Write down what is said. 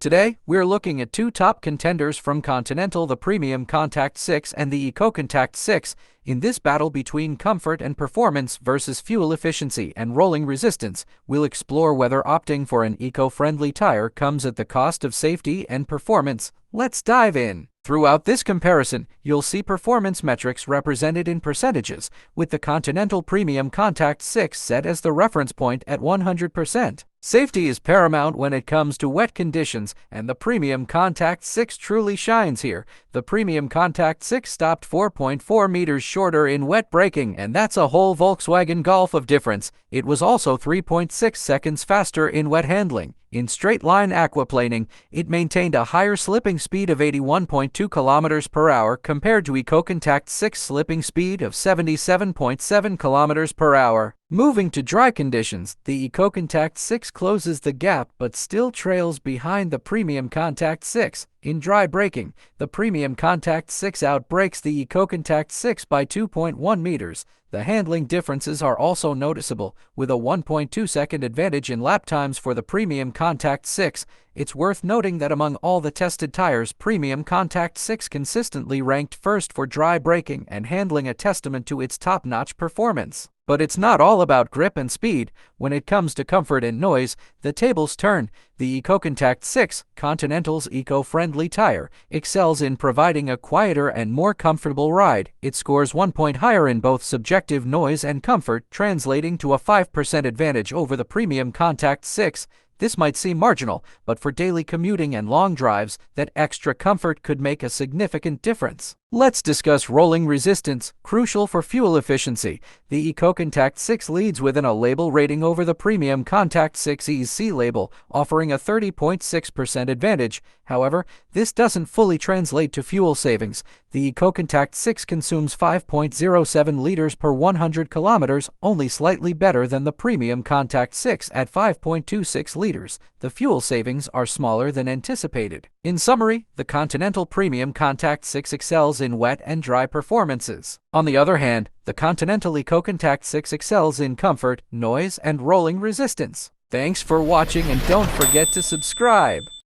Today, we're looking at two top contenders from Continental, the PremiumContact 6 and the EcoContact 6, in this battle between comfort and performance versus fuel efficiency and rolling resistance. We'll explore whether opting for an eco-friendly tire comes at the cost of safety and performance. Let's dive in. Throughout this comparison, you'll see performance metrics represented in percentages, with the Continental PremiumContact 6 set as the reference point at 100%. Safety is paramount when it comes to wet conditions, and the PremiumContact 6 truly shines here. The PremiumContact 6 stopped 4.4 meters shorter in wet braking, and that's a whole Volkswagen Golf of difference. It was also 3.6 seconds faster in wet handling. In straight-line aquaplaning, it maintained a higher slipping speed of 81.2 km per hour compared to EcoContact 6 slipping speed of 77.7 km per hour. Moving to dry conditions, the EcoContact 6 closes the gap but still trails behind the PremiumContact 6. In dry braking, the PremiumContact 6 outbrakes the EcoContact 6 by 2.1 meters. The handling differences are also noticeable, with a 1.2-second advantage in lap times for the PremiumContact 6. It's worth noting that among all the tested tires, PremiumContact 6 consistently ranked first for dry braking and handling, a testament to its top-notch performance. But it's not all about grip and speed. When it comes to comfort and noise, the tables turn. The EcoContact 6, Continental's eco-friendly tire, excels in providing a quieter and more comfortable ride. It scores 1 point higher in both subjective noise and comfort, translating to a 5% advantage over the PremiumContact 6. This might seem marginal, but for daily commuting and long drives, that extra comfort could make a significant difference. Let's discuss rolling resistance, crucial for fuel efficiency. The EcoContact 6 leads with a label rating over the PremiumContact 6's C label, offering a 30.6% advantage. However, this doesn't fully translate to fuel savings. The EcoContact 6 consumes 5.07 liters per 100 kilometers, only slightly better than the PremiumContact 6 at 5.26 liters. The fuel savings are smaller than anticipated. In summary, the Continental PremiumContact 6 excels in wet and dry performances. On the other hand, the Continental EcoContact 6 excels in comfort, noise, and rolling resistance. Thanks for watching, and don't forget to subscribe.